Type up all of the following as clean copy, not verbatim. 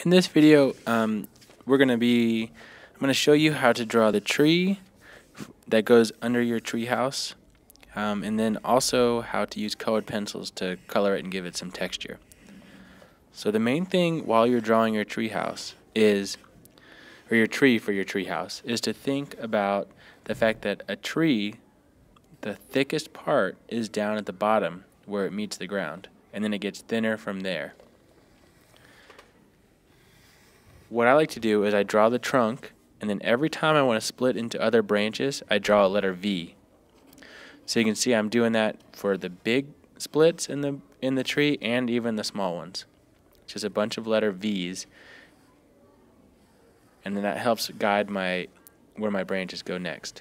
In this video, I'm going to show you how to draw the tree that goes under your tree house, and then also how to use colored pencils to color it and give it some texture. So the main thing while you're drawing your tree house or your tree for your tree house, is to think about the fact that a tree, the thickest part is down at the bottom where it meets the ground, and then it gets thinner from there. What I like to do is I draw the trunk, and then every time I want to split into other branches, I draw a letter V. So you can see I'm doing that for the big splits in the tree and even the small ones. Just a bunch of letter V's, and then that helps guide where my branches go next.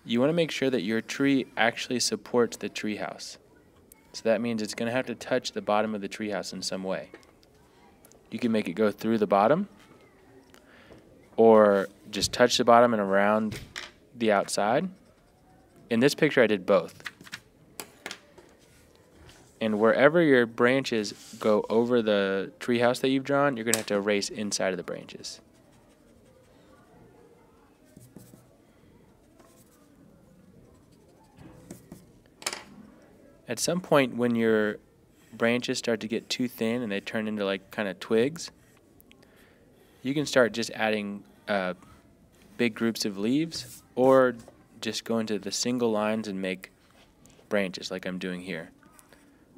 You want to make sure that your tree actually supports the tree house. So that means it's going to have to touch the bottom of the treehouse in some way. You can make it go through the bottom, or just touch the bottom and around the outside. In this picture I did both. And wherever your branches go over the treehouse that you've drawn, you're going to have to erase inside of the branches. At some point when your branches start to get too thin and they turn into like kind of twigs, you can start just adding big groups of leaves, or just go into the single lines and make branches like I'm doing here.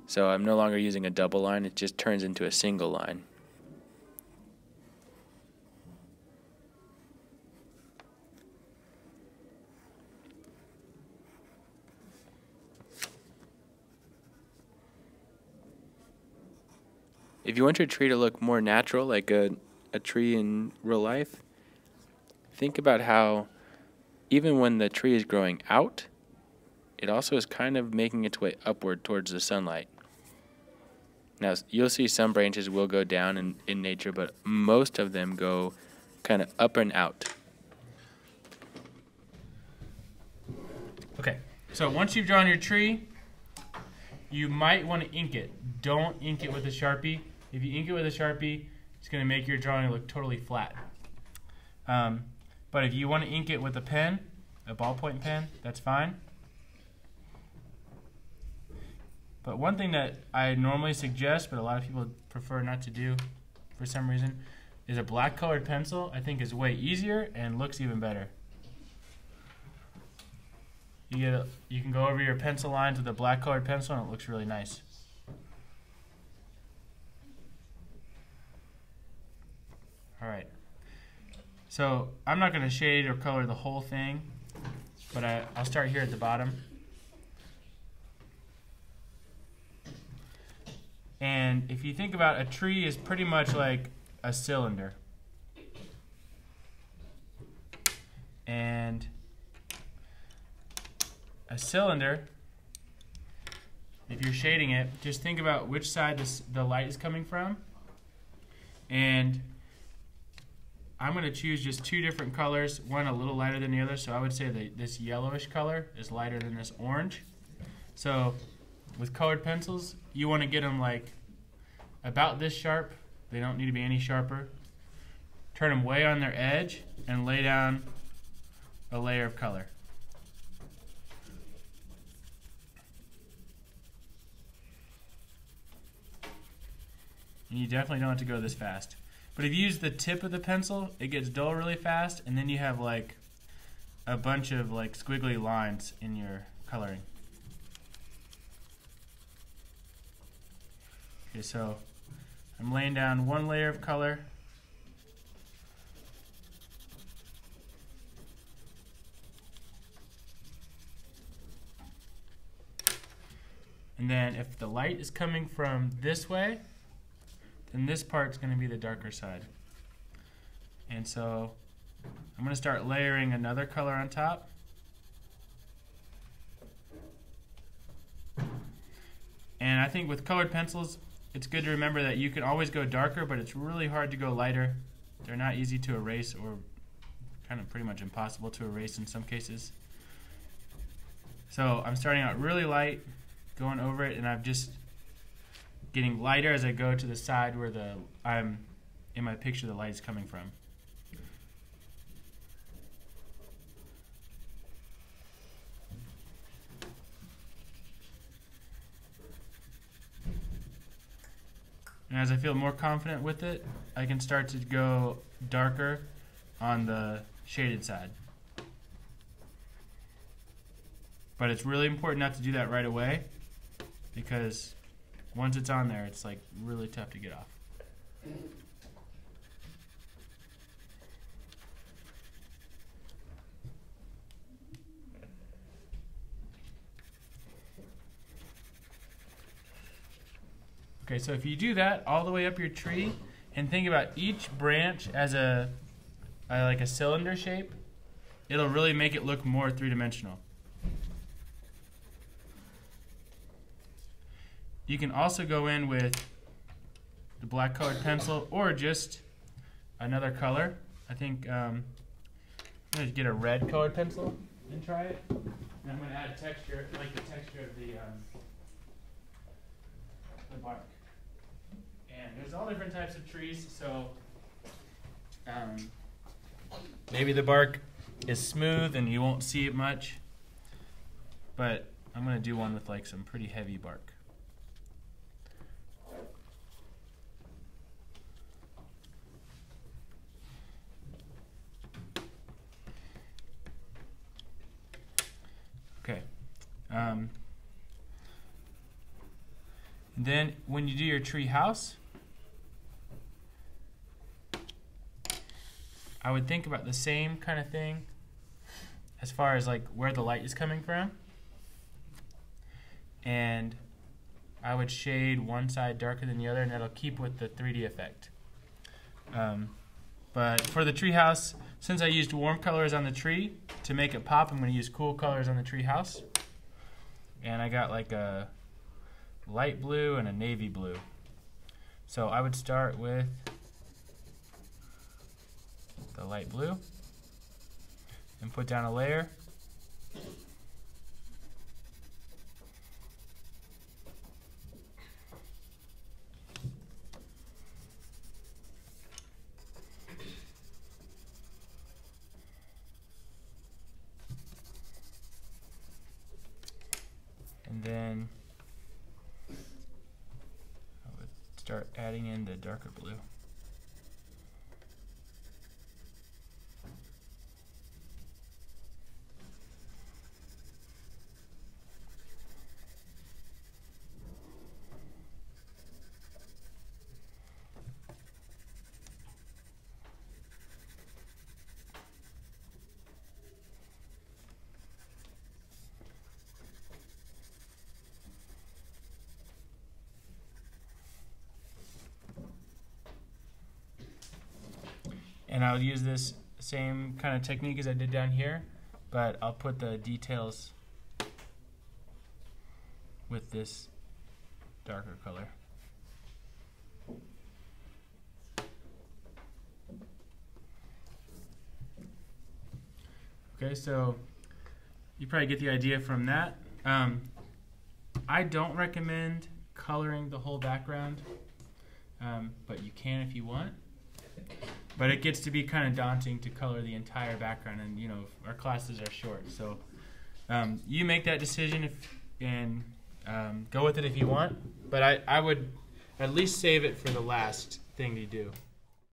So I'm no longer using a double line, it just turns into a single line. If you want your tree to look more natural, like a tree in real life, think about how even when the tree is growing out, it also is kind of making its way upward towards the sunlight. Now, you'll see some branches will go down in nature, but most of them go kind of up and out. Okay, so once you've drawn your tree, you might want to ink it. Don't ink it with a Sharpie. If you ink it with a Sharpie, it's going to make your drawing look totally flat. But if you want to ink it with a pen, a ballpoint pen, that's fine. But one thing that I normally suggest, but a lot of people prefer not to do for some reason, is a black colored pencil. I think is way easier and looks even better. You can go over your pencil lines with a black colored pencil and it looks really nice. Alright, so I'm not going to shade or color the whole thing, but I'll start here at the bottom. And if you think about, a tree is pretty much like a cylinder. And a cylinder, if you're shading it, just think about which side the light is coming from. And I'm going to choose just two different colors, one a little lighter than the other, so I would say that this yellowish color is lighter than this orange. So with colored pencils, you want to get them like about this sharp. They don't need to be any sharper. Turn them way on their edge and lay down a layer of color. And you definitely don't have to go this fast. But if you use the tip of the pencil, it gets dull really fast, and then you have like a bunch of like squiggly lines in your coloring. Okay, so I'm laying down one layer of color. And then if the light is coming from this way, then this part's going to be the darker side. And so I'm going to start layering another color on top. And I think with colored pencils, it's good to remember that you can always go darker, but it's really hard to go lighter. They're not easy to erase, or kind of pretty much impossible to erase in some cases. So I'm starting out really light, going over it, and I've just getting lighter as I go to the side where I'm in my picture the light is coming from. And as I feel more confident with it, I can start to go darker on the shaded side. But it's really important not to do that right away, because once it's on there, it's like really tough to get off. Okay, so if you do that all the way up your tree and think about each branch as like a cylinder shape, it'll really make it look more three-dimensional. You can also go in with the black colored pencil or just another color. I think I'm going to get a red colored pencil and try it. And I'm going to add texture, like the texture of the bark. And there's all different types of trees, so maybe the bark is smooth and you won't see it much, but I'm going to do one with like some pretty heavy bark. Okay. Then when you do your tree house, I would think about the same kind of thing as far as like where the light is coming from. And I would shade one side darker than the other, and that'll keep with the 3D effect. But for the tree house, since I used warm colors on the tree to make it pop, I'm going to use cool colors on the tree house. And I got like a light blue and a navy blue. So I would start with the light blue and put down a layer. And then I would start adding in the darker blue. And I'll use this same kind of technique as I did down here, but I'll put the details with this darker color. Okay, so you probably get the idea from that. I don't recommend coloring the whole background, but you can if you want. But it gets to be kind of daunting to color the entire background, and you know our classes are short, so you make that decision and go with it if you want. But I would at least save it for the last thing to do.